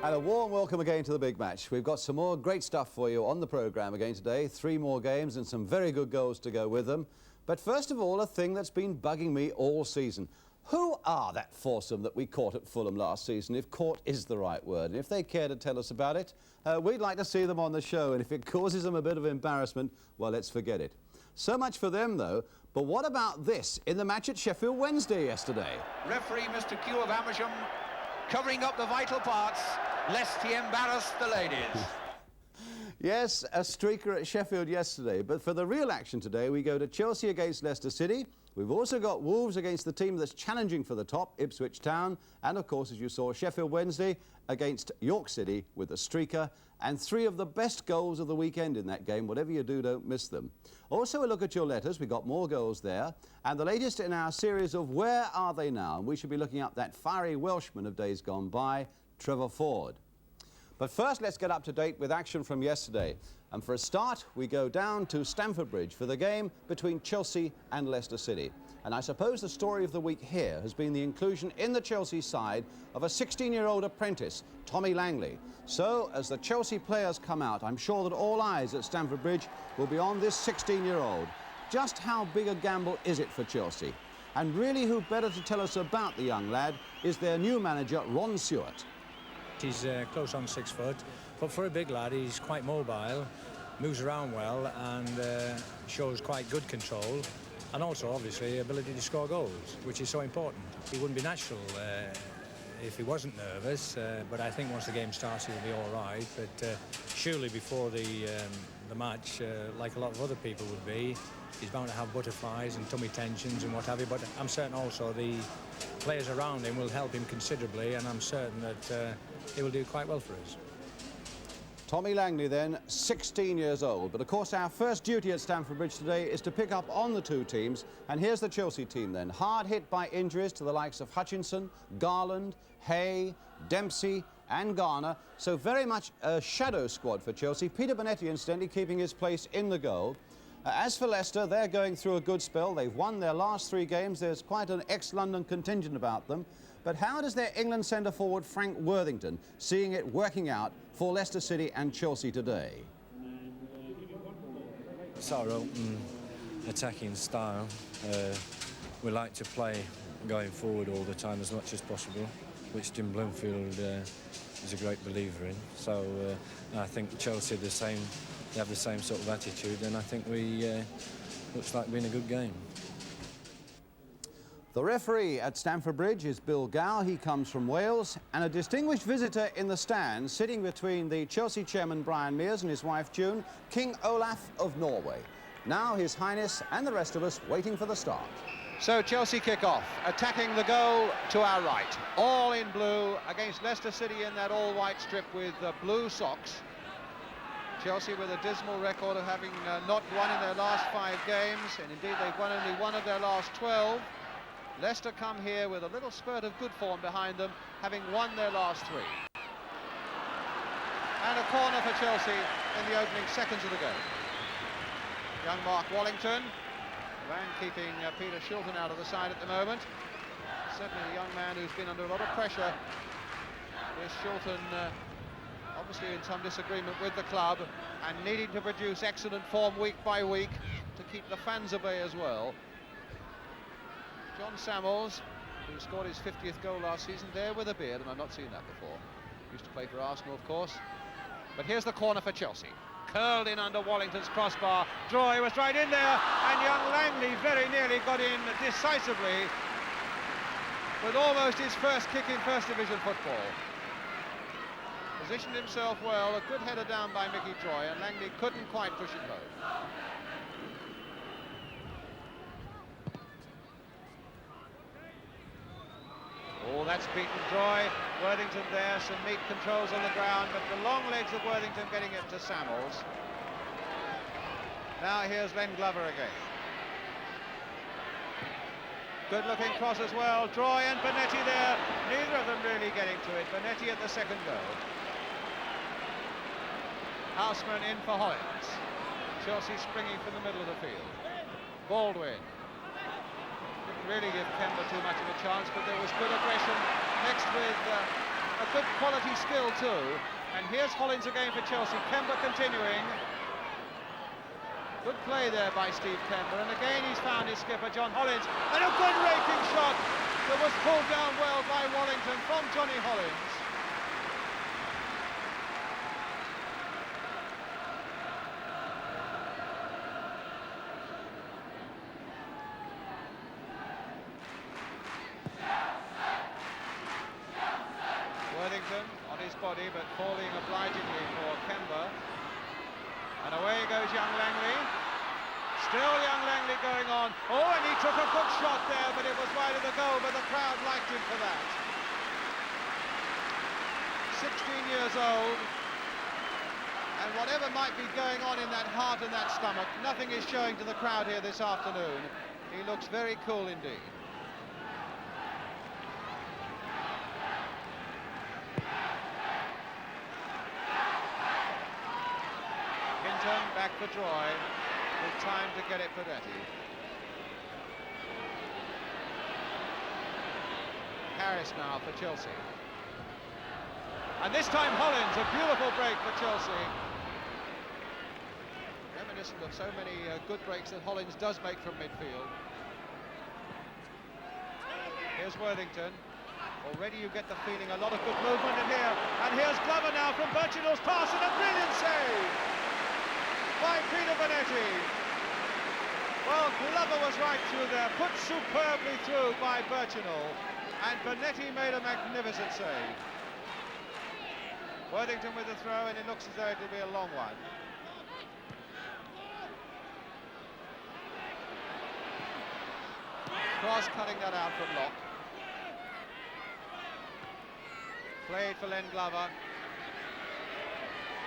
And a warm welcome again to the big match. We've got some more great stuff for you on the programme again today. 3 more games and some very good goals to go with them. But first of all, a thing that's been bugging me all season. Who are that foursome that we caught at Fulham last season, if caught is the right word? And if they care to tell us about it, we'd like to see them on the show. And if it causes them a bit of embarrassment, well, let's forget it. So much for them, though. But what about this in the match at Sheffield Wednesday yesterday? Referee Mr. Q of Amersham covering up the vital parts, lest he embarrass the ladies. Yes, a streaker at Sheffield yesterday. But for the real action today, we go to Chelsea against Leicester City. We've also got Wolves against the team that's challenging for the top, Ipswich Town. And, of course, as you saw, Sheffield Wednesday against York City with a streaker. And 3 of the best goals of the weekend in that game. Whatever you do, don't miss them. Also, a look at your letters. We've got more goals there. And the latest in our series of Where Are They Now? And we should be looking up that fiery Welshman of days gone by, Trevor Ford. But first, let's get up to date with action from yesterday. And for a start, we go down to Stamford Bridge for the game between Chelsea and Leicester City. And I suppose the story of the week here has been the inclusion in the Chelsea side of a 16-year-old apprentice, Tommy Langley. So, as the Chelsea players come out, I'm sure that all eyes at Stamford Bridge will be on this 16-year-old. Just how big a gamble is it for Chelsea? And really, who better to tell us about the young lad is their new manager, Ron Stewart. He's close on 6 foot, but for a big lad, he's quite mobile, moves around well, and shows quite good control, and also, obviously, ability to score goals, which is so important. He wouldn't be natural if he wasn't nervous, but I think once the game starts, he'll be all right. But surely before the match, like a lot of other people would be, he's bound to have butterflies and tummy tensions and what have you, but I'm certain also the players around him will help him considerably, and I'm certain that he will do quite well for us. Tommy Langley then, 16 years old. But of course our first duty at Stamford Bridge today is to pick up on the 2 teams. And here's the Chelsea team then, hard hit by injuries to the likes of Hutchinson, Garland, Hay, Dempsey and Garner. So very much a shadow squad for Chelsea. Peter Bonetti incidentally keeping his place in the goal. As for Leicester, they're going through a good spell. They've won their last 3 games. There's quite an ex-London contingent about them. But how does their England centre-forward Frank Worthington seeing it working out for Leicester City and Chelsea today? It's our open attacking style. We like to play going forward all the time as much as possible, which Jim Bloomfield is a great believer in. So I think Chelsea the same. They have the same sort of attitude, and I think we looks like being a good game. The referee at Stamford Bridge is Bill Gow. He comes from Wales, and a distinguished visitor in the stands, sitting between the Chelsea chairman Brian Mears and his wife June, King Olaf of Norway. Now His Highness and the rest of us waiting for the start. So Chelsea kick off, attacking the goal to our right, all in blue against Leicester City in that all-white strip with blue socks. Chelsea with a dismal record of having not won in their last 5 games, and indeed they've won only 1 of their last 12. Leicester come here with a little spurt of good form behind them, having won their last 3. And a corner for Chelsea in the opening seconds of the game. Young Mark Wallington, Van keeping Peter Shilton out of the side at the moment. Certainly a young man who's been under a lot of pressure. This Shilton obviously in some disagreement with the club and needing to produce excellent form week by week to keep the fans at bay as well. John Samuels, who scored his 50th goal last season, there with a beard, and I've not seen that before. Used to play for Arsenal, of course. But here's the corner for Chelsea. Curled in under Wallington's crossbar. Droy was right in there, and young Langley very nearly got in decisively with almost his first kick in First Division football. Positioned himself well, a good header down by Mickey Droy, and Langley couldn't quite push it home. Oh, that's beaten Droy. Worthington there, some neat controls on the ground, but the long legs of Worthington getting it to Samuels. Now here's Len Glover again. Good looking cross as well. Droy and Bonetti there. Neither of them really getting to it. Bonetti at the second goal. Houseman in for Hoynes. Chelsea springing from the middle of the field. Baldwin. Didn't really give Kemba too much of a chance, but there was good aggression. Next with a good quality skill too. And here's Hollins again for Chelsea. Kemba continuing. Good play there by Steve Kemba, and again he's found his skipper, John Hollins, and a good raking shot that was pulled down well by Wallington from Johnny Hollins. Worthington on his body, but falling obligingly for Kemba. And away goes young Langley. Still young Langley going on. Oh, and he took a good shot there, but it was wide of the goal, but the crowd liked him for that. 16 years old. And whatever might be going on in that heart and that stomach, nothing is showing to the crowd here this afternoon. He looks very cool indeed. Back for Troy, with time to get it for Betty. Harris now for Chelsea. And this time Hollins, a beautiful break for Chelsea. Reminiscent of so many good breaks that Hollins does make from midfield. Here's Worthington. Already you get the feeling a lot of good movement in here. And here's Glover now from Birchinall's pass, and a brilliant save by Peter Bonetti. Well, Glover was right through there, put superbly through by Birchinall, and Bonetti made a magnificent save. Worthington with the throw, and it looks as though it'll be a long one. Cross cutting that out from Locke. Played for Len Glover.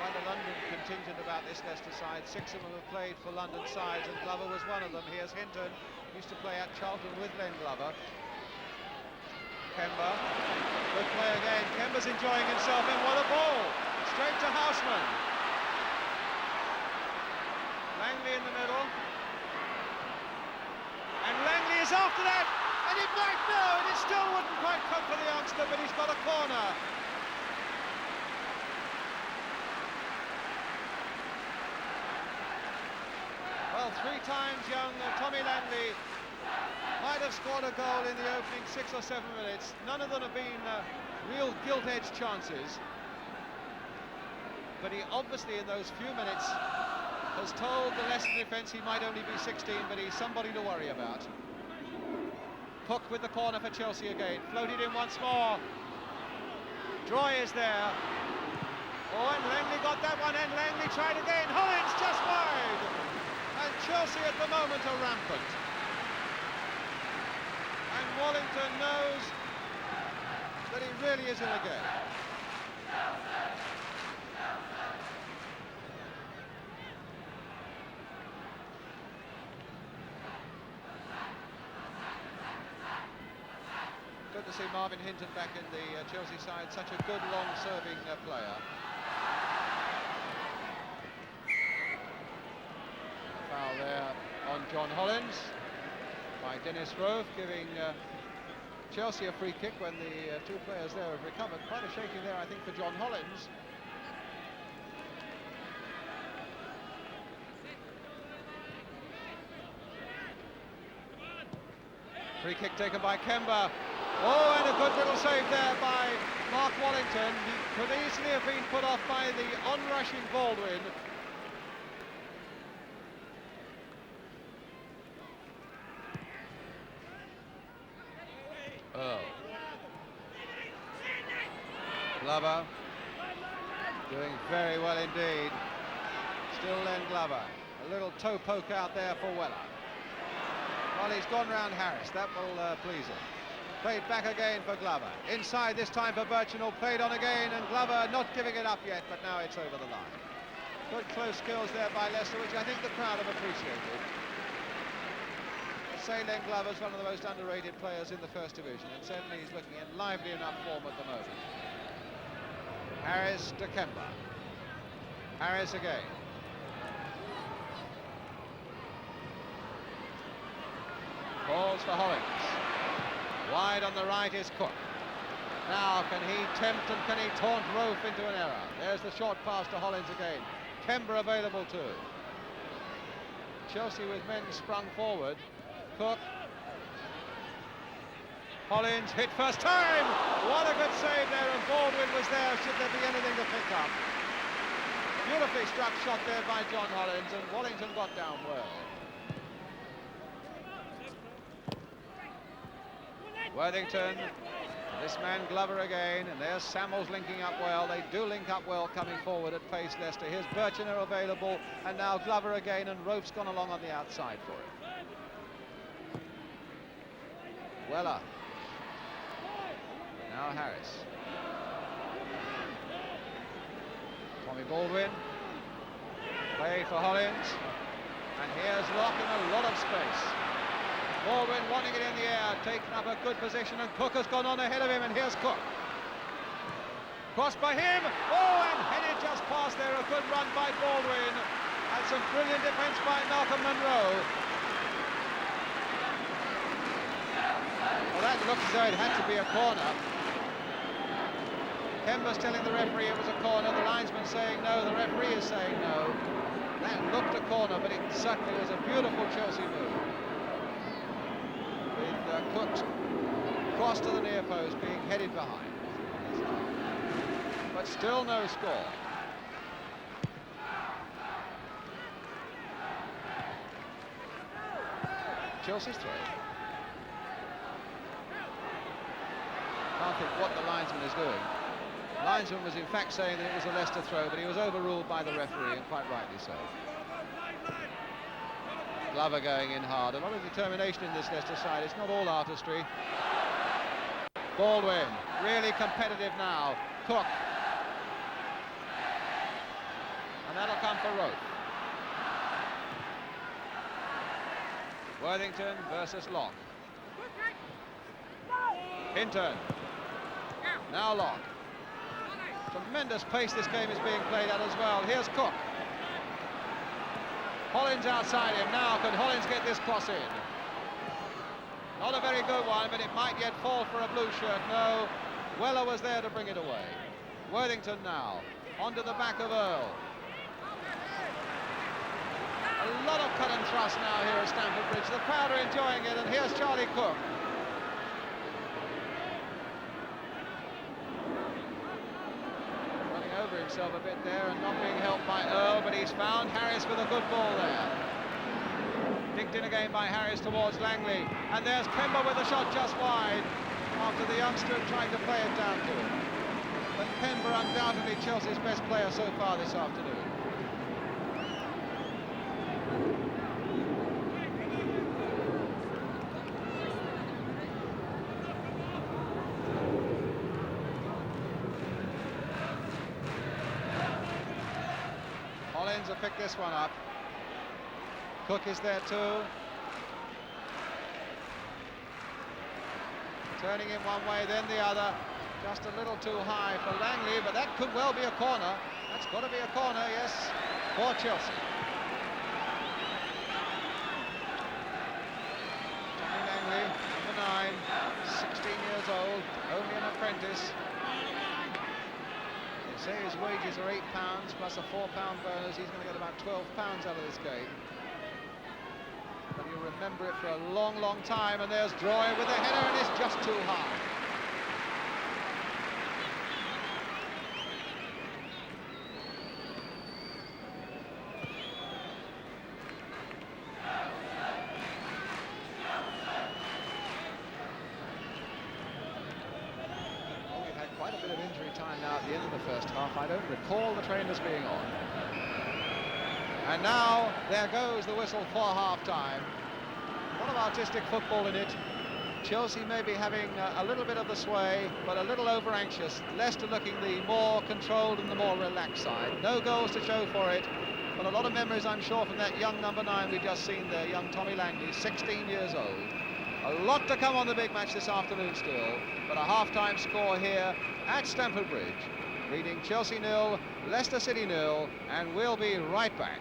Quite a London contingent about this Leicester side. 6 of them have played for London sides, and Glover was one of them. Here's Hinton, used to play at Charlton with Len Glover. Kemba, good play again. Kemba's enjoying himself, and what a ball! Straight to Houseman. Langley in the middle. And Langley is after that, and it might no, and it still wouldn't quite come for the youngster, but he's got a corner. Well, 3 times young Tommy Langley might have scored a goal in the opening 6 or 7 minutes. None of them have been real gilt-edged chances. But he obviously, in those few minutes, has told the Leicester defence he might only be 16, but he's somebody to worry about. Cook with the corner for Chelsea again. Floated in once more. Droy is there. Oh, and Langley got that one, and Langley tried again. Hollins just wide. And Chelsea at the moment are rampant. And Wallington knows that he really is in a game. Good to see Marvin Hinton back in the Chelsea side, such a good long-serving player. Foul there on John Hollins by Dennis Rove, giving Chelsea a free kick when the 2 players there have recovered. Quite a shaking there, I think, for John Hollins. Free kick taken by Kemba. Oh, and a good little save there by Mark Wallington. He could easily have been put off by the onrushing Baldwin. Oh. Glover doing very well indeed. Still Len Glover. A little toe poke out there for Weller. Well, he's gone round Harris. That will please him. Played back again for Glover. Inside this time for Birchinall. Played on again, and Glover not giving it up yet, but now it's over the line. Good close skills there by Leicester, which I think the crowd have appreciated. I'd say Len Glover's one of the most underrated players in the First Division, and certainly he's looking in lively enough form at the moment. Harris to Kemba. Harris again. Balls for Hollins. Wide on the right is Cook. Now, can he tempt and can he taunt Rofe into an error? There's the short pass to Hollins again. Kemba available too. Chelsea with men sprung forward. Cook. Hollins hit first time. What a good save there, and Baldwin was there should there be anything to pick up. Beautifully struck shot there by John Hollins, and Wallington got down well. Worthington, this man Glover again, and there's Samuels linking up well. They do link up well coming forward at pace, Leicester. Here's Birchiner available, and now Glover again, and Rofe's gone along on the outside for it. Weller. Now Harris. Tommy Baldwin. Play for Hollins. And here's Locke in a lot of space. Baldwin wanting it in the air, taking up a good position, and Cook has gone on ahead of him, and here's Cook. Crossed by him. Oh, and headed just past there. A good run by Baldwin. And some brilliant defence by Malcolm Munro. Well, that looked as though it had to be a corner. Kemba's telling the referee it was a corner, the linesman saying no, the referee is saying no. That looked a corner, but it certainly was a beautiful Chelsea move. With Cook's cross to the near post being headed behind. But still no score. Chelsea's throw. Can't think what the linesman is doing. The linesman was in fact saying that it was a Leicester throw, but he was overruled by the referee, and quite rightly so. Glover going in hard. A lot of determination in this Leicester side. It's not all artistry. Baldwin, really competitive now. Cook. And that'll come for Rofe. Worthington versus Locke. Hinton. Now Locke. Tremendous pace this game is being played at as well. Here's Cook. Hollins outside him. Now can Hollins get this cross in? Not a very good one, but it might yet fall for a blue shirt. No, Weller was there to bring it away. Worthington now, onto the back of Earl. A lot of cut and thrust now here at Stamford Bridge. The crowd are enjoying it, and here's Charlie Cook. Running over himself a bit there and not being helped by Earl, but he's found Harris with a good ball there. Dicked in again by Harris towards Langley, and there's Kemba with a shot just wide after the youngster trying to play it down to him. But Kemba undoubtedly Chelsea's best player so far this afternoon. Hollins will pick this one up. Cook is there too. Turning in one way, then the other. Just a little too high for Langley, but that could well be a corner. That's got to be a corner, yes, for Chelsea. Tommy Langley, number 9, 16 years old, only an apprentice. They say his wages are £8 plus a £4 bonus. He's going to get about £12 out of this game. But you'll remember it for a long, long time. And there's Droy with the header, and it's just too high. Well, we've had quite a bit of injury time now at the end of the first half. I don't recall the trainers being on. And now, there goes the whistle for half-time. A lot of artistic football in it. Chelsea may be having a little bit of the sway, but a little over-anxious. Leicester looking the more controlled and the more relaxed side. No goals to show for it, but a lot of memories, I'm sure, from that young number 9 we've just seen there, young Tommy Langley, 16 years old. A lot to come on the big match this afternoon still, but a half-time score here at Stamford Bridge. Reading Chelsea 0, Leicester City 0, and we'll be right back.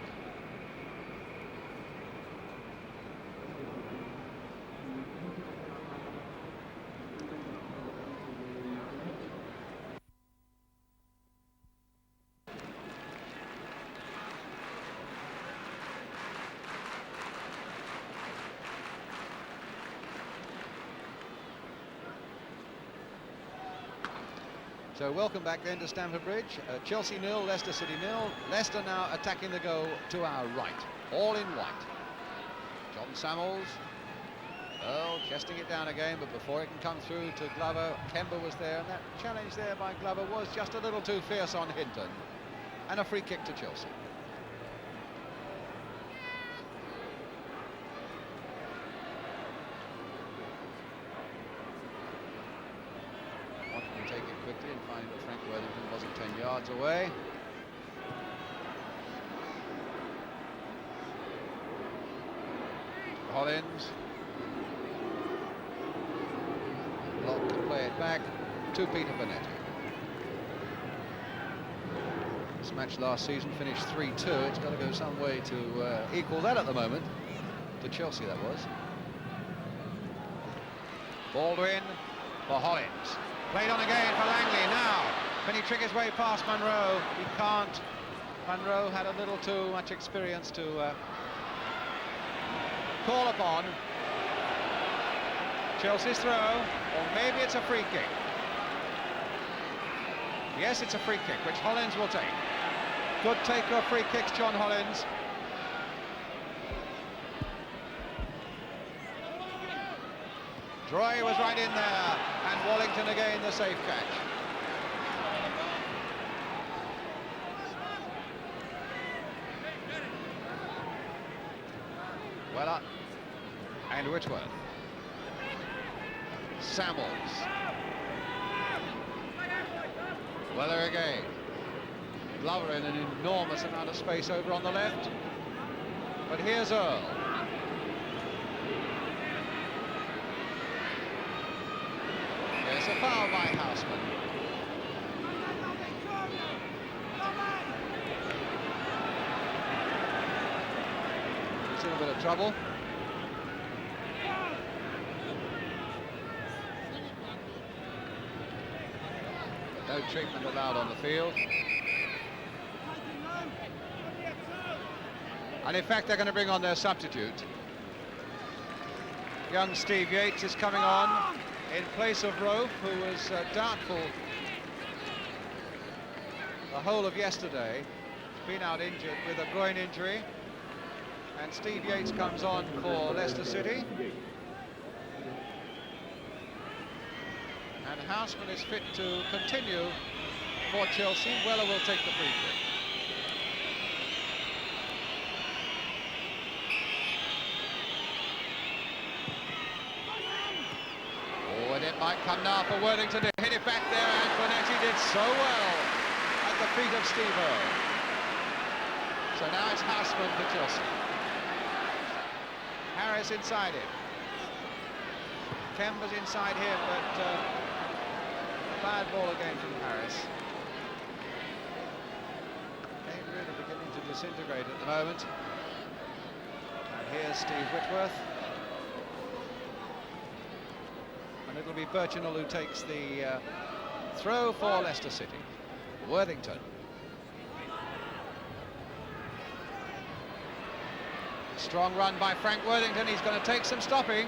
So welcome back then to Stamford Bridge. Chelsea 0, Leicester City 0. Leicester now attacking the goal to our right, all in white. John Samuels. Earl chesting it down again, but before it can come through to Glover, Kemba was there, and that challenge there by Glover was just a little too fierce on Hinton. And a free kick to Chelsea. Wanted to take it quickly and find that Frank Worthington wasn't 10 yards away. Hollins. Locke can play it back to Peter Bonetti. This match last season finished 3-2. It's got to go some way to equal that at the moment. To Chelsea, that was. Baldwin for Hollins. Played on again for Langley. Now, can he trick his way past Munro? He can't. Munro had a little too much experience to call upon. Chelsea's throw, or maybe it's a free kick. Yes, it's a free kick, which Hollins will take. Good taker of free kicks, John Hollins. Droy was right in there, and Wallington again the safe catch. Weller and Whitworth. Samuels. Weller again. Glover in an enormous amount of space over on the left. But here's Earl. There's a foul by Houseman. He's in a bit of trouble. No treatment allowed on the field. And in fact, they're going to bring on their substitute. Young Steve Yates is coming on in place of Rope, who was doubtful the whole of yesterday. He's been out injured with a groin injury. And Steve Yates comes on for Leicester City. And Houseman is fit to continue for Chelsea. Weller will take the free kick. Oh, and it might come now for Worthington to hit it back there, and Bonetti did so well at the feet of Steve Earle. So now it's Houseman for Chelsea. Harris inside him. Kemba's inside him, but bad ball again from Harris. Game really beginning to disintegrate at the moment. And here's Steve Whitworth. And it'll be Birchinall who takes the throw for Leicester City. Worthington. Strong run by Frank Worthington. He's going to take some stopping.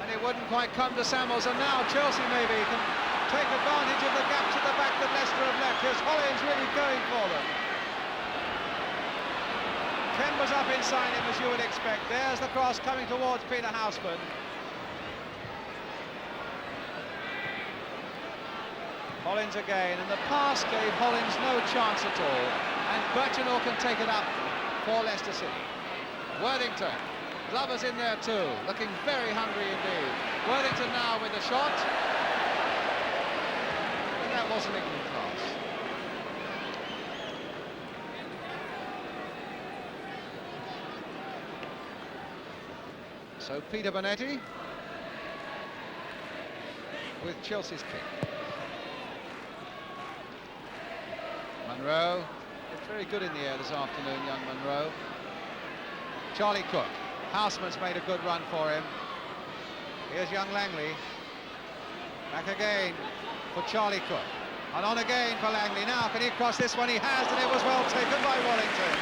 And it wouldn't quite come to Samuels. And now Chelsea maybe can take advantage of the gaps at the back that Leicester have left. Here's Hollins really going for them. Kemba's up inside him, as you would expect. There's the cross coming towards Peter Houseman. Hollins again, and the pass gave Hollins no chance at all. And Birchinall can take it up for Leicester City. Worthington. Glover's in there too, looking very hungry indeed. Worthington now with the shot. And that wasn't England class. So Peter Bonetti with Chelsea's kick. Munro, it's very good in the air this afternoon, young Munro. Charlie Cook. Houseman's made a good run for him. Here's young Langley. Back again for Charlie Cook. And on again for Langley. Now, can he cross this one? He has, and it was well taken by Wallington.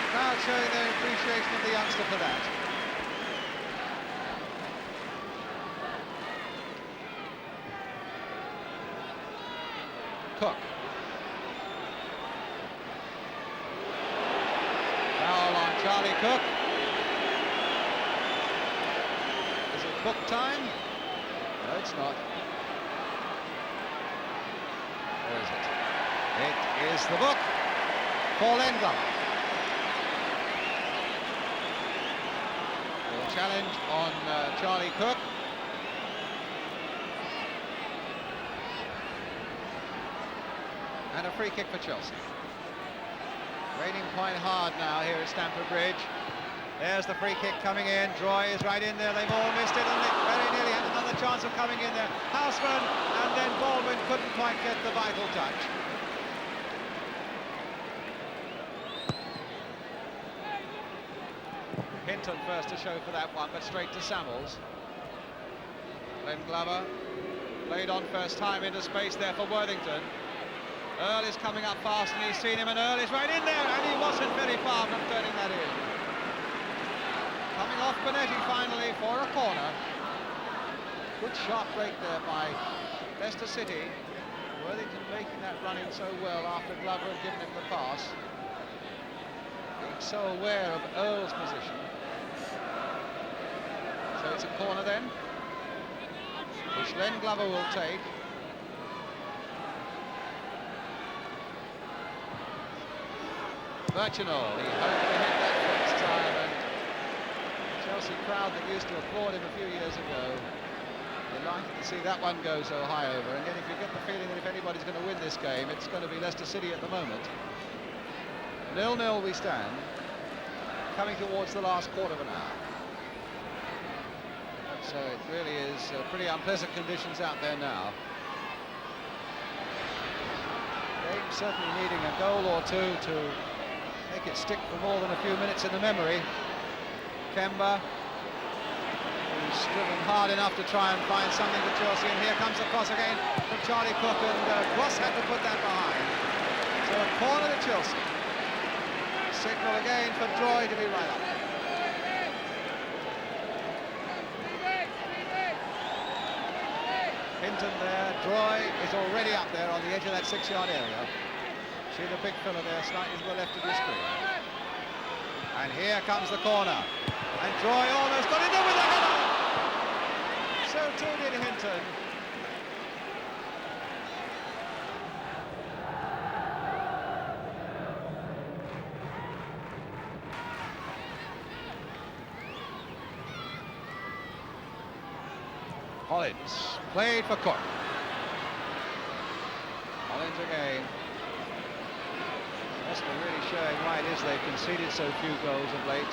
Crowd showing their appreciation of the youngster for that. Cook. Foul on Charlie Cook. Is it book time? No, it's not. Where is it? It is the book for Len Glover. The challenge on Charlie Cook. And a free kick for Chelsea. Raining quite hard now here at Stamford Bridge. There's the free kick coming in. Droy is right in there. They've all missed it, and they very nearly had another chance of coming in there. Houseman, and then Baldwin couldn't quite get the vital touch. Hinton first to show for that one, but straight to Samuels. Len Glover played on first time into space there for Worthington. Earl is coming up fast, and he's seen him, and Earl is right in there, and he wasn't very far from turning that in. Coming off Bonetti finally for a corner. Good sharp break there by Leicester City. Worthington making that run in so well after Glover had given him the pass. Being so aware of Earl's position. So it's a corner then, which Len Glover will take. Virginal, he hoped to hit that first time, and the Chelsea crowd that used to applaud him a few years ago, delighted to see that one go so high over. And yet if you get the feeling that if anybody's going to win this game, it's going to be Leicester City at the moment. 0-0 we stand, coming towards the last quarter of an hour. So it really is pretty unpleasant conditions out there now. Game certainly needing a goal or two to make it stick for more than a few minutes in the memory. Kemba, who's striven hard enough to try and find something for Chelsea, and here comes the cross again from Charlie Cook, and Cross had to put that behind. So a corner to Chelsea. Signal again for Droy to be right up. Hinton there, Droy is already up there on the edge of that 6-yard area. See the big fella there, slightly to the left of your screen. And here comes the corner. And Droy almost got in there with a header! So too did Hinton. Hollins, played for Cook. Hollins again. Leicester really showing why it is they've conceded so few goals of late.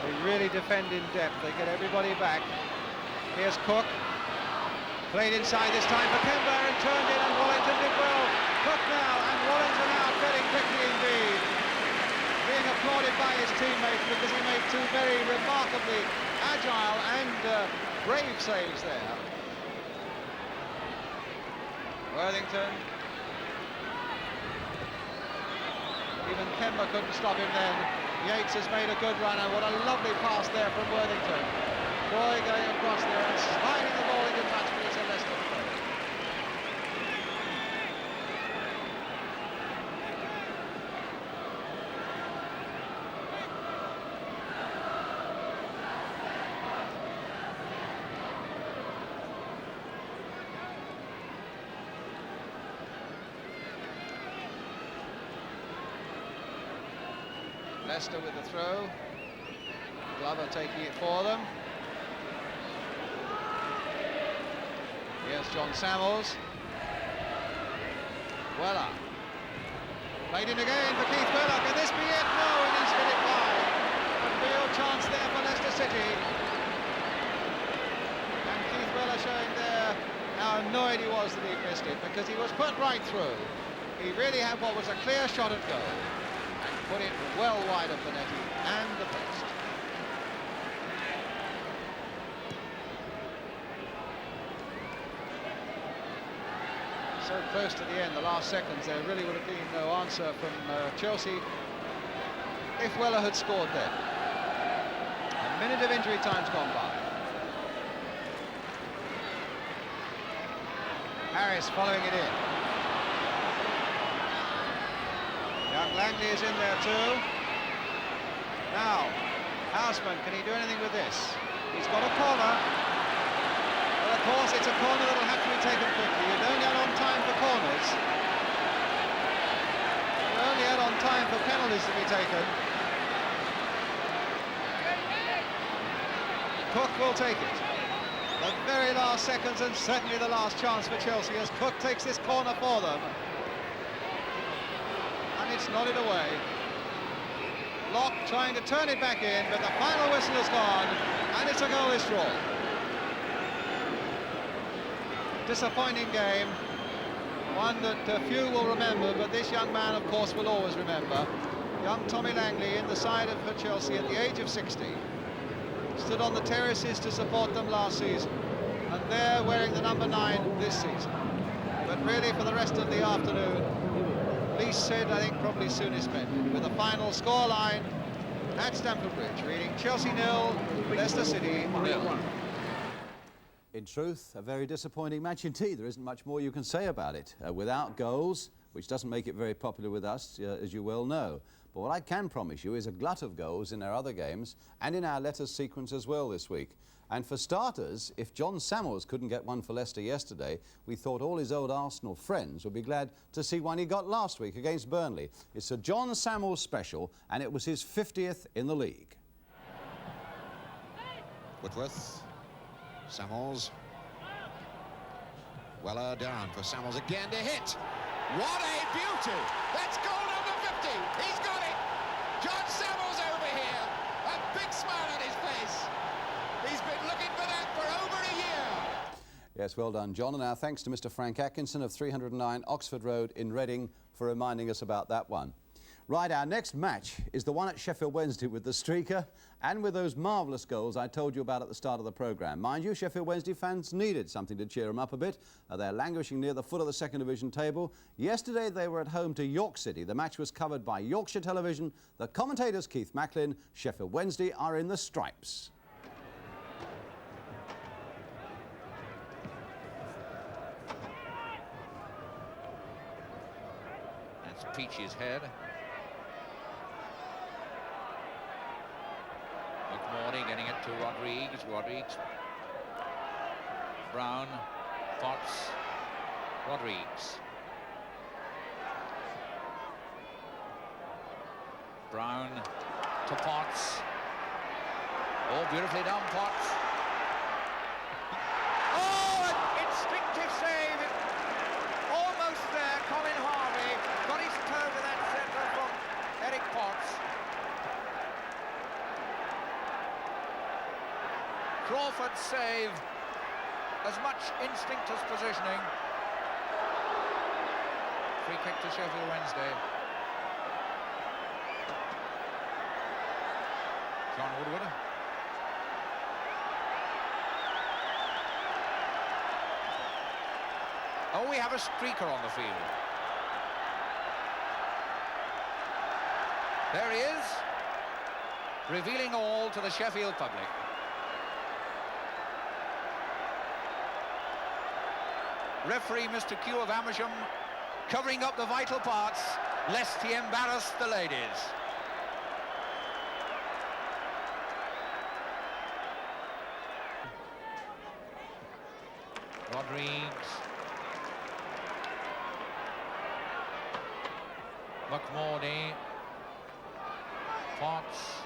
They really defend in depth, they get everybody back. Here's Cook. Played inside this time for Kemba, and turned in, and Wallington did well. Cook now, and Wallington out very quickly indeed. Being applauded by his teammates because he made two very remarkably agile and brave saves there. Worthington. Even Kemba couldn't stop him then. Yates has made a good run, and what a lovely pass there from Worthington. Droy going across there and sliding the ball into touch, but it's a Leicester throw. Leicester with the throw. Glover taking it for them. Here's John Samuels. Weller. Played in again for Keith Weller. Can this be it? No, and he's hit it wide. A real chance there for Leicester City. And Keith Weller showing there how annoyed he was that he missed it, because he was put right through. He really had what was a clear shot at goal. Put it well wide of Bonetti and the post. So close to the end, the last seconds, there really would have been no answer from Chelsea if Weller had scored then. A minute of injury time's gone by. Harris following it in. Langley is in there too. Now, Houseman, can he do anything with this? He's got a corner. But of course, it's a corner that will have to be taken quickly. You don't get on time for corners. You only get on time for penalties to be taken. Cook will take it. The very last seconds and certainly the last chance for Chelsea as Cook takes this corner for them. And it's nodded away. Locke trying to turn it back in, but the final whistle has gone, and it's a goalless draw. Disappointing game, one that few will remember, but this young man, of course, will always remember. Young Tommy Langley in the side of Chelsea at the age of 60. Stood on the terraces to support them last season, and they're wearing the number 9 this season. But really, for the rest of the afternoon, least said, I think, probably soonest spent, with a final scoreline at Stamford Bridge, reading Chelsea 0, Leicester City 0. In truth, a very disappointing match indeed. There isn't much more you can say about it. Without goals, which doesn't make it very popular with us, as you well know. But what I can promise you is a glut of goals in our other games and in our letters sequence as well this week. And for starters, if John Samuels couldn't get one for Leicester yesterday, we thought all his old Arsenal friends would be glad to see one he got last week against Burnley. It's a John Samuels special, and it was his 50th in the league. Whitworth, Samuels. Weller down for Samuels again to hit. What a beauty! That's goal number 50. He's got it. John Samuels over here. A big smile on his face. He's been looking for that for over a year. Yes, well done, John. And our thanks to Mr. Frank Atkinson of 309 Oxford Road in Reading for reminding us about that one. Right, our next match is the one at Sheffield Wednesday with the streaker and with those marvellous goals I told you about at the start of the programme. Mind you, Sheffield Wednesday fans needed something to cheer them up a bit. They're languishing near the foot of the second division table. Yesterday they were at home to York City. The match was covered by Yorkshire Television. The commentators Keith Macklin. Sheffield Wednesday are in the stripes. That's Peachy's head. McMorney getting it to Rodriguez. Rodriguez. Brown. Potts. Rodriguez. Brown to Potts. Oh, beautifully done, Potts. Oh, an instinctive save. Almost there, Colin Harvey got his toe to that centre from Eric Potts. Crawford's save, as much instinct as positioning. Free kick to Sheffield Wednesday. John Woodward. Oh, we have a streaker on the field. There he is, revealing all to the Sheffield public. Referee Mr. Q of Amersham covering up the vital parts lest he embarrass the ladies. Rodriguez. McMorney. Potts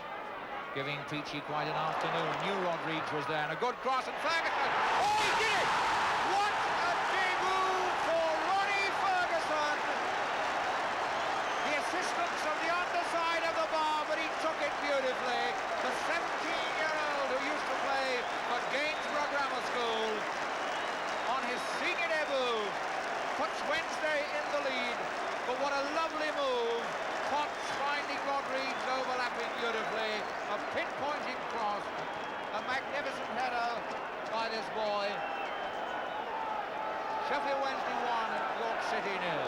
giving Peachy quite an afternoon. New Rodriguez was there, and a good cross, and Ferguson. Oh, he did it! What a debut for Ronnie Ferguson! The assistance of the underside of the bar, but he took it beautifully. The 17-year-old who used to play for Gainsborough Grammar School on his senior debut puts Wednesday in the lead. But what a lovely move. Potts finding Rodriguez overlapping beautifully. A pinpointing cross. A magnificent header by this boy. Sheffield Wednesday 1 and York City 0.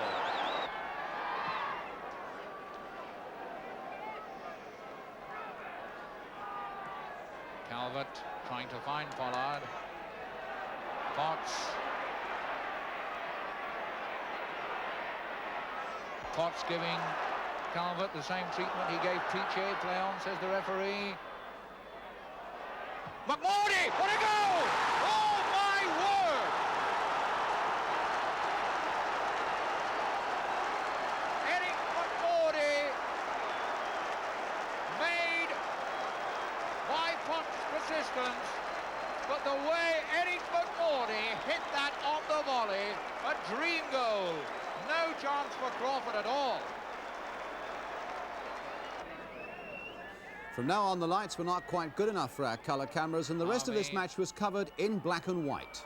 Calvert trying to find Pollard. Potts. Potts giving Calvert, the same treatment he gave Tiche. Play on, says the referee. McMordy, what a goal! Oh my word! Eric McMordy made by Pont's persistence, but the way Eric McMordy hit that on the volley, a dream goal. No chance for Crawford at all. From now on, the lights were not quite good enough for our colour cameras, and the rest of this match was covered in black and white.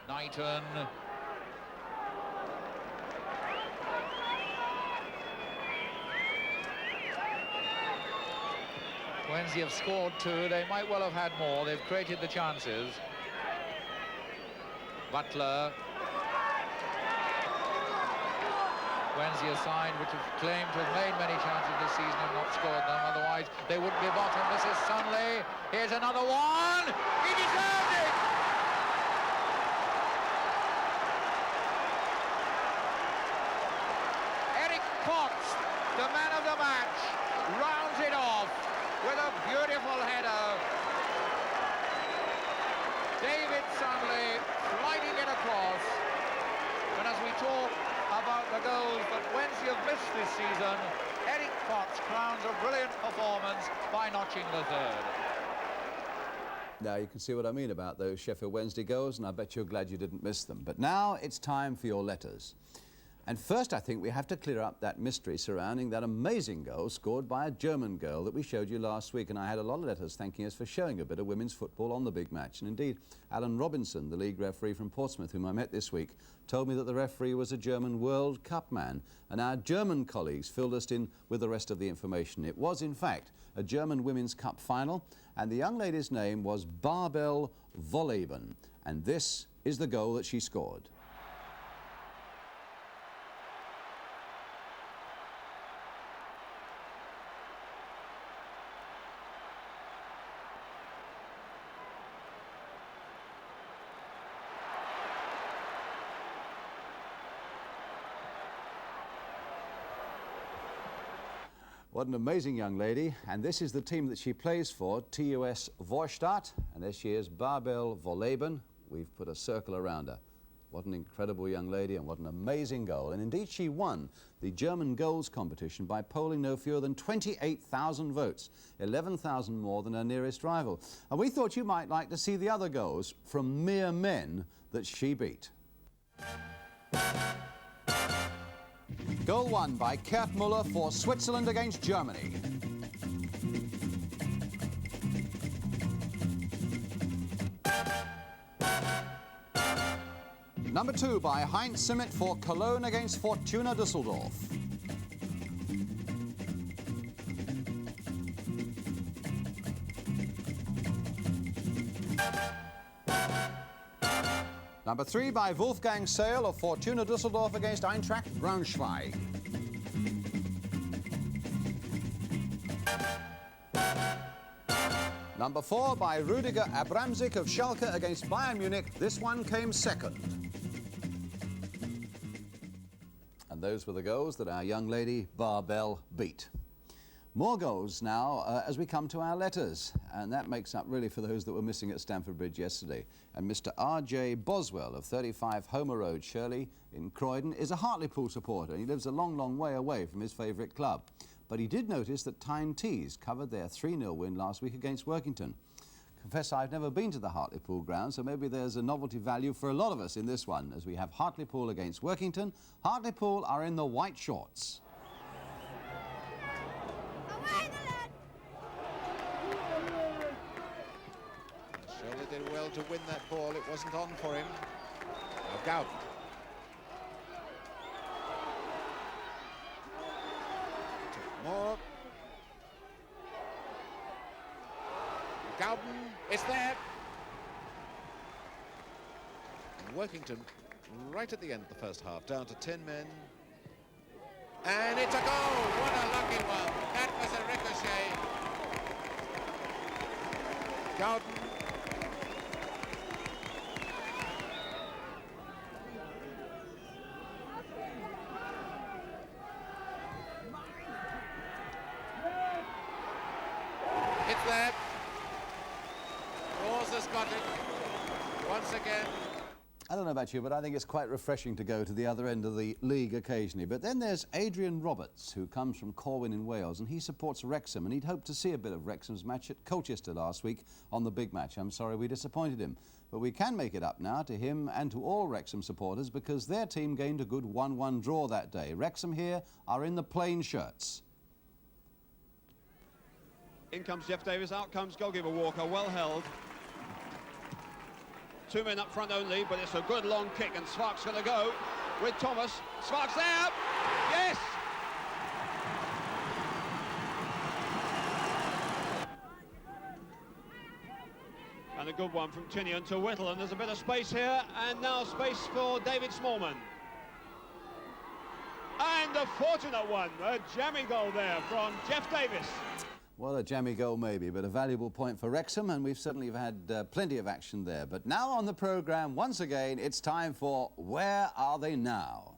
Knighton. Wednesday have scored 2. They might well have had more. They've created the chances. Butler. Wednesday a side which have claimed to have made many chances this season and not scored them. Otherwise, they wouldn't be bottom. This is Sunley. Here's another one. He deserved it. Eric Potts, the man of the match, rounds it off with a beautiful header. David Sunley sliding it across. And as we talk about the goals that Wednesday have missed this season, Eric Potts crowns a brilliant performance by notching the 3rd. Now you can see what I mean about those Sheffield Wednesday goals, and I bet you're glad you didn't miss them. But now it's time for your letters. And first, I think we have to clear up that mystery surrounding that amazing goal scored by a German girl that we showed you last week. And I had a lot of letters thanking us for showing a bit of women's football on the big match. And indeed, Alan Robinson, the league referee from Portsmouth, whom I met this week, told me that the referee was a German World Cup man. And our German colleagues filled us in with the rest of the information. It was, in fact, a German Women's Cup final, and the young lady's name was Barbel Voleben. And this is the goal that she scored. What an amazing young lady, and this is the team that she plays for, TuS Vorstadt, and there she is, Barbel Voleben. We've put a circle around her. What an incredible young lady, and what an amazing goal. And indeed she won the German goals competition by polling no fewer than 28,000 votes, 11,000 more than her nearest rival. And we thought you might like to see the other goals from mere men that she beat. Goal 1 by Kurt Müller for Switzerland against Germany. Number 2 by Heinz Simmet for Cologne against Fortuna Düsseldorf. Number 3 by Wolfgang Sale of Fortuna Düsseldorf against Eintracht Braunschweig. Number 4 by Rüdiger Abramczyk of Schalke against Bayern Munich. This one came second. And those were the goals that our young lady Barbel beat. More goals now as we come to our letters, and that makes up really for those that were missing at Stamford Bridge yesterday. And Mr. R.J. Boswell of 35 Homer Road, Shirley in Croydon, is a Hartlepool supporter. He lives a long, long way away from his favourite club. But he did notice that Tyne Tees covered their 3-0 win last week against Workington. Confess I've never been to the Hartlepool ground, so maybe there's a novelty value for a lot of us in this one, as we have Hartlepool against Workington. Hartlepool are in the white shorts. Shirley did well to win that ball. It wasn't on for him. Now Gowden. More. Gowden, it's there. And Workington, right at the end of the first half, down to 10 men. And it's a goal! What a lucky one! That was a ricochet. Gowden. flag. Laws has got it once again. I don't know about you, but I think it's quite refreshing to go to the other end of the league occasionally. But then there's Adrian Roberts, who comes from Corwin in Wales, and he supports Wrexham, and he'd hoped to see a bit of Wrexham's match at Colchester last week on the big match. I'm sorry we disappointed him. But we can make it up now to him and to all Wrexham supporters, because their team gained a good 1-1 draw that day. Wrexham here are in the plain shirts. In comes Jeff Davis, out comes goalkeeper Walker, well held. 2 men up front only, but it's a good long kick, and Svark's going to go with Thomas. Svark's there! Yes! And a good one from Tinian to Whittle, and there's a bit of space here, and now space for David Smallman. And a fortunate one, a jammy goal there from Jeff Davis. Well, a jammy goal maybe, but a valuable point for Wrexham, and we've certainly had plenty of action there. But now on the programme, once again, it's time for Where Are They Now?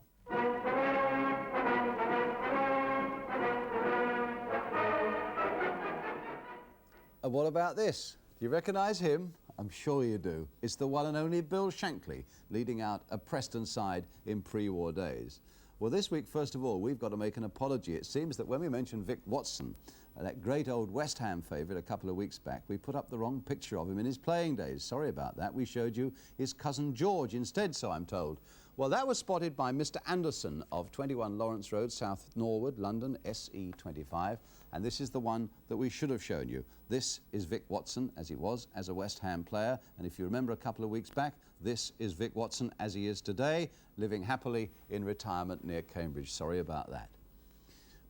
And what about this? Do you recognise him? I'm sure you do. It's the one and only Bill Shankly, leading out a Preston side in pre-war days. Well, this week, first of all, we've got to make an apology. It seems that when we mentioned Vic Watson, that great old West Ham favourite a couple of weeks back, we put up the wrong picture of him in his playing days. Sorry about that. We showed you his cousin George instead, so I'm told. Well, that was spotted by Mr. Anderson of 21 Lawrence Road, South Norwood, London, SE25. And this is the one that we should have shown you. This is Vic Watson as he was as a West Ham player. And if you remember a couple of weeks back, this is Vic Watson as he is today, living happily in retirement near Cambridge. Sorry about that.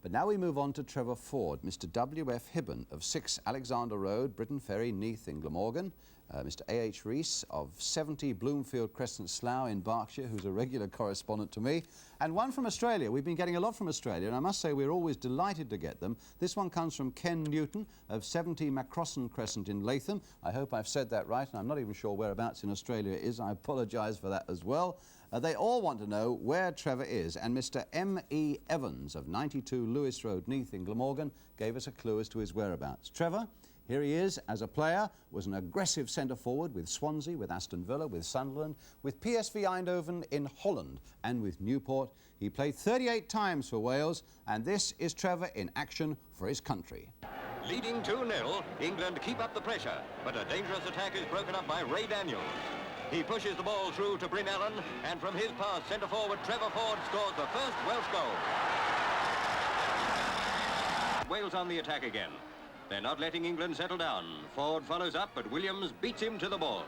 But now we move on to Trevor Ford, Mr. W.F. Hibben of 6 Alexander Road, Britton Ferry, Neath in Glamorgan, Mr. A.H. Rees of 70 Bloomfield Crescent Slough in Berkshire, who's a regular correspondent to me, and one from Australia. We've been getting a lot from Australia, and I must say we're always delighted to get them. This one comes from Ken Newton of 70 Macrossan Crescent in Latham. I hope I've said that right, and I'm not even sure whereabouts in Australia it is. I apologise for that as well. They all want to know where Trevor is, and Mr. M.E. Evans of 92 Lewis Road, Neath in Glamorgan, gave us a clue as to his whereabouts. Trevor, here he is as a player, was an aggressive centre-forward with Swansea, with Aston Villa, with Sunderland, with PSV Eindhoven in Holland, and with Newport. He played 38 times for Wales, and this is Trevor in action for his country. Leading 2-0, England keep up the pressure, but a dangerous attack is broken up by Ray Daniels. He pushes the ball through to Bryn Allen, and from his pass, centre-forward Trevor Ford scores the first Welsh goal. Wales on the attack again. They're not letting England settle down. Ford follows up, but Williams beats him to the ball.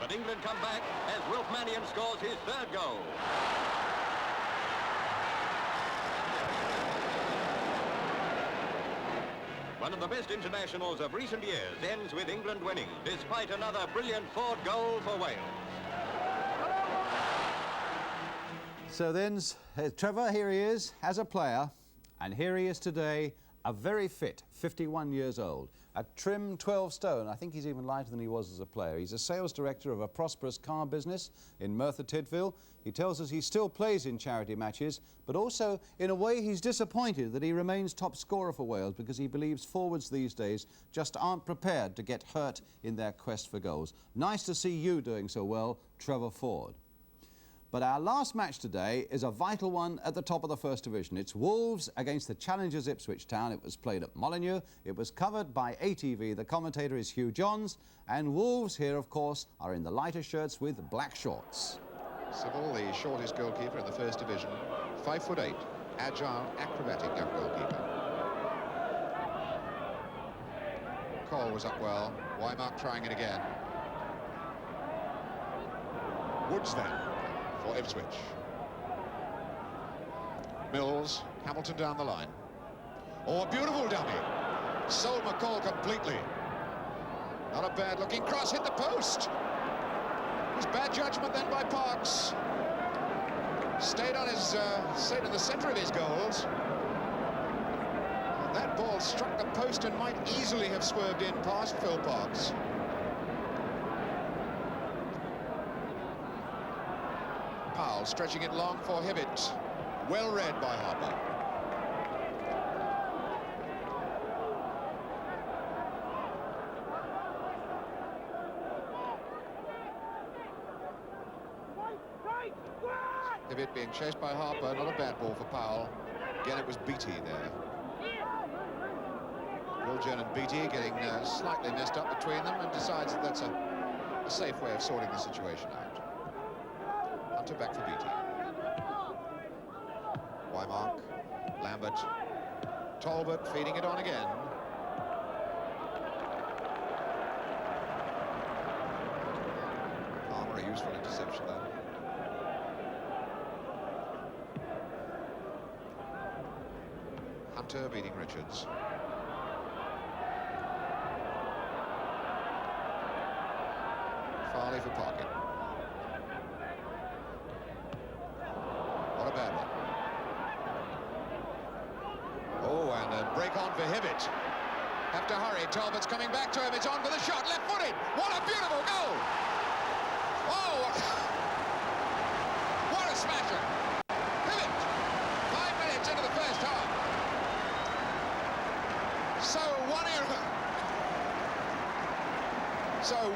But England come back as Wilf Mannion scores his third goal. One of the best internationals of recent years ends with England winning, despite another brilliant Ford goal for Wales. So then, Trevor, here he is as a player, and here he is today, a very fit, 51 years old, a trim 12 stone. I think he's even lighter than he was as a player. He's a sales director of a prosperous car business in Merthyr Tydfil. He tells us he still plays in charity matches, but also, in a way, he's disappointed that he remains top scorer for Wales because he believes forwards these days just aren't prepared to get hurt in their quest for goals. Nice to see you doing so well, Trevor Ford. But our last match today is a vital one at the top of the First Division. It's Wolves against the challengers Ipswich Town. It was played at Molineux. It was covered by ATV. The commentator is Hugh Johns. And Wolves here, of course, are in the lighter shirts with black shorts. Sybil, the shortest goalkeeper in the First Division, 5'8", agile, acrobatic young goalkeeper. Cole was up well. Wymark trying it again. Woods then for Ipswich. Mills, Hamilton down the line. Oh, a beautiful dummy. Sold McCall completely. Not a bad looking cross, hit the post. It was bad judgment then by Parks. Stayed in the centre of his goals. And that ball struck the post and might easily have swerved in past Phil Parks. Powell Powell stretching it long for Hibbett. Well read by Harper. Hibbett being chased by Harper, not a bad ball for Powell. Again, it was Beattie there. Wiljourn and Beattie getting slightly messed up between them, and decides that that's a safe way of sorting the situation out. Hunter back for Beattie. Wymark, Lambert, Talbot feeding it on again. Palmer, a useful interception there. Hunter beating Richards. Farley for Parkin. What a bad one. Oh, and a break on for Hibbett. Have to hurry. Talbot's coming back to him. It's on for the shot. Left-footed. What a beautiful goal. Oh, what a smasher. Hibbett. 5 minutes into the first half. So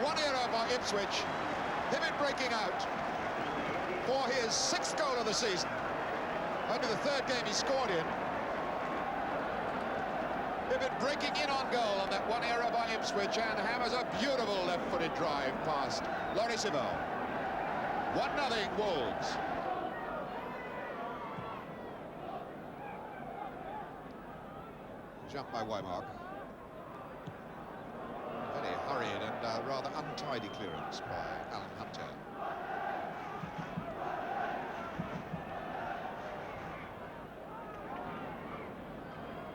one error by Ipswich. Hibbett breaking out for his 6th goal of the season. Only the 3rd game he scored in. Hibbett breaking in on goal on that one error by Ipswich, and hammers a beautiful left-footed drive past Loris Ivo. 1-0 Wolves. Jump by Wymark. Very hurried and rather untidy clearance by Alan Hunter.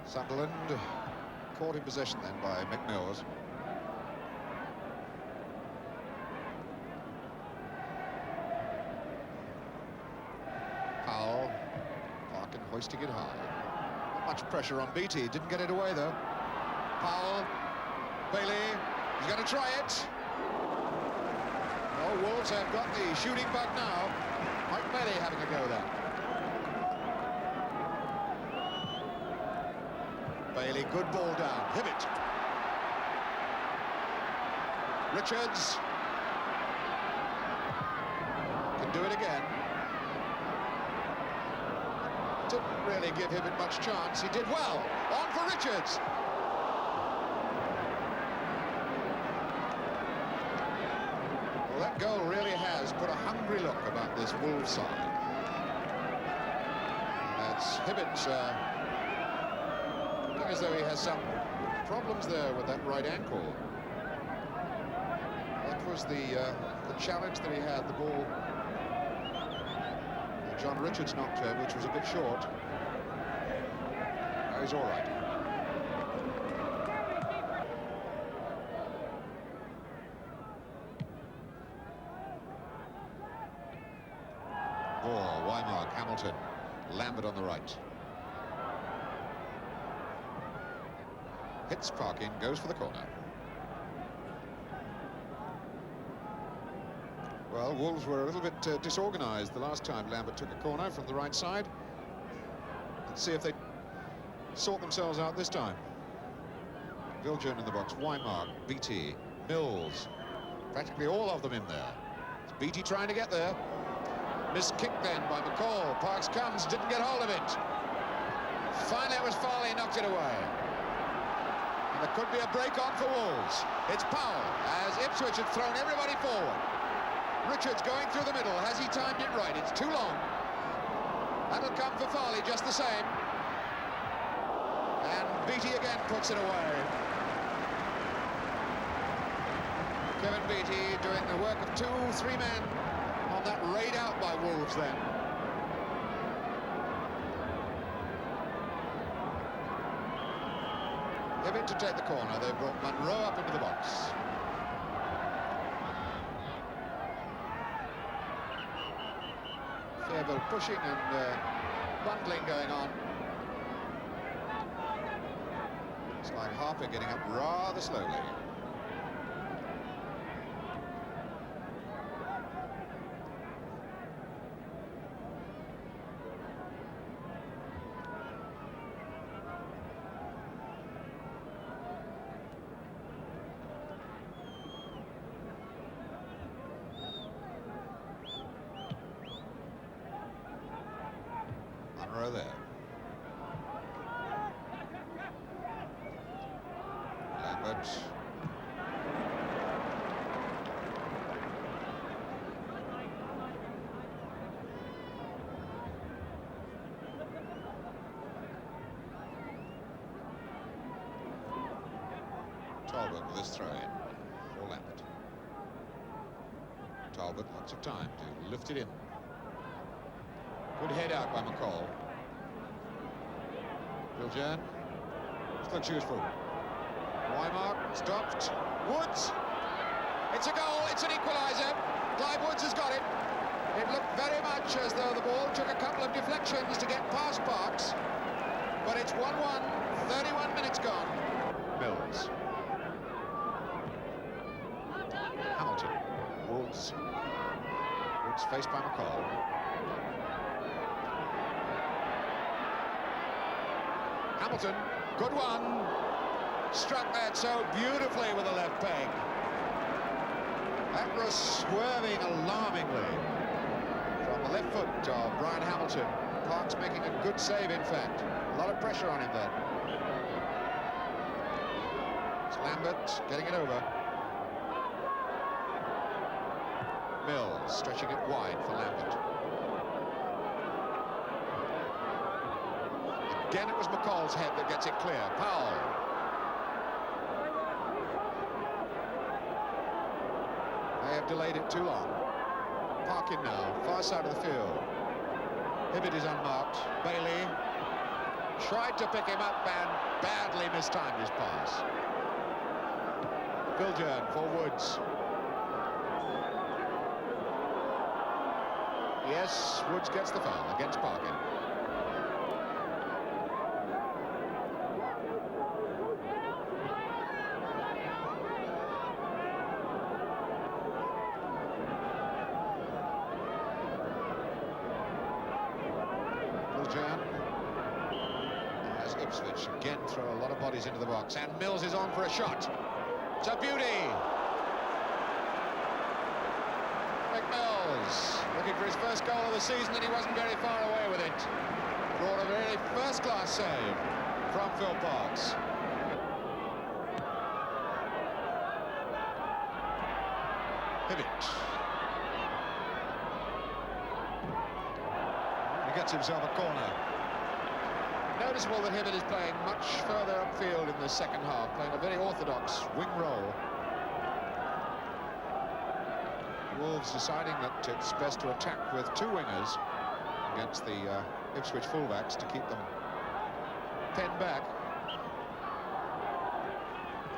Sunderland caught in possession then by McMills. Powell, Parkin hoisting it high. Not much pressure on Beattie, didn't get it away though. Powell, Bailey, he's going to try it. Oh, Wolves have got the shooting bug now. Mike Bailey having a go there. Bailey, good ball down. Hibbett. Richards. Can do it again. Didn't really give Hibbett much chance. He did well. On for Richards. Well, that goal really has put a hungry look about this Wolves side. That's Hibbett looking as though he has some problems there with that right ankle. That was the challenge that he had, the ball that John Richards knocked home, which was a bit short. Now he's all right. Gore, Wymark, Hamilton, Lambert on the right. Hits Parkin, goes for the corner. Well, Wolves were a little bit disorganised the last time Lambert took a corner from the right side. Let's see if they sort themselves out this time. Wiljourn in the box, Wymark, Beattie, Mills, practically all of them in there. It's Beattie trying to get there. Missed kick then by McCall. Parks comes, didn't get hold of it. Finally it was Farley, knocked it away. And there could be a break on for Wolves. It's Powell, as Ipswich had thrown everybody forward. Richards going through the middle. Has he timed it right? It's too long. That'll come for Farley just the same. And Beattie again puts it away. Kevin Beattie doing the work of 2-3 men on that raid out by Wolves then. Hibbett to take the corner. They've brought Munro up into the box. Fairville pushing and bundling going on. It's like Harper getting up rather slowly. But Talbot with his throw in for Lambert. Talbot, lots of time to lift it in. Good head out by McCall. Biljan still chooseful. Wymark stopped. Woods. It's a goal. It's an equaliser. Clive Woods has got it. It looked very much as though the ball took a couple of deflections to get past Parks. But it's 1-1. 31 minutes gone. Mills. Hamilton. Woods. Woods faced by McCall. Hamilton, good one. Struck that so beautifully with the left peg. That was swerving alarmingly from the left foot of Brian Hamilton. Parks making a good save, in fact. A lot of pressure on him then. It's Lambert getting it over. Mills stretching it wide for Lambert. Again, it was McCall's head that gets it clear. Powell. They have delayed it too long. Parkin now, far side of the field. Hibbett is unmarked. Bailey tried to pick him up and badly mistimed his pass. Biljan for Woods. Yes, Woods gets the foul against Parkin. As Ipswich again throw a lot of bodies into the box, and Mills is on for a shot. It's a beauty. McMills looking for his first goal of the season, and he wasn't very far away with it. Brought a really first-class save from Phil Parks. Hibbett. He gets himself a corner. Noticeable that Hibbett is playing much further upfield in the second half, playing a very orthodox wing role. Wolves deciding that it's best to attack with two wingers against the Ipswich fullbacks to keep them penned back.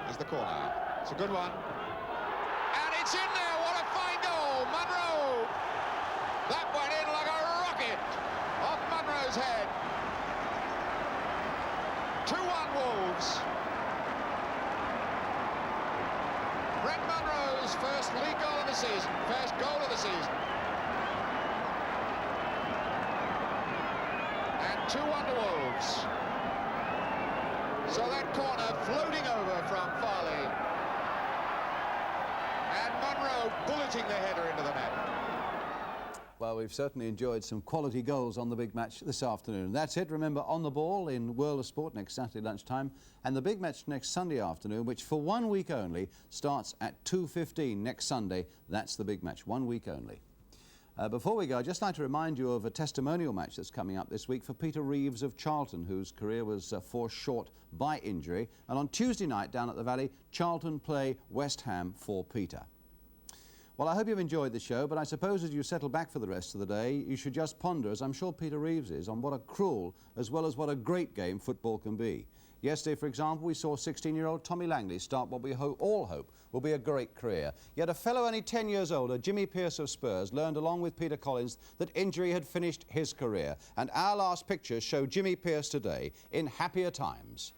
Here's the corner. It's a good one. And it's in there. What a fine goal. Munro. That went in like a rocket off Munro's head. 2-1 Wolves. Brent Munro's first league goal of the season, first goal of the season. And 2-1 to Wolves. So that corner floating over from Farley. And Munro bulleting the header into the net. Well, we've certainly enjoyed some quality goals on the big match this afternoon. That's it. Remember, On the Ball in World of Sport next Saturday lunchtime, and the big match next Sunday afternoon, which for 1 week only starts at 2:15 next Sunday. That's the big match, 1 week only. Before we go, I'd just like to remind you of a testimonial match that's coming up this week for Peter Reeves of Charlton, whose career was forced short by injury. And on Tuesday night down at the Valley, Charlton play West Ham for Peter. Well, I hope you've enjoyed the show, but I suppose as you settle back for the rest of the day, you should just ponder, as I'm sure Peter Reeves is, on what a cruel as well as what a great game football can be. Yesterday, for example, we saw 16-year-old Tommy Langley start what we all hope will be a great career. Yet a fellow only 10 years older, Jimmy Pearce of Spurs, learned along with Peter Collins that injury had finished his career. And our last pictures show Jimmy Pearce today in happier times.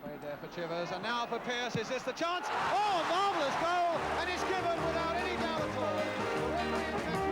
Played there for Chivers, and now for Pearce. Is this the chance? Oh, marvellous goal, and it's given without any doubt at all.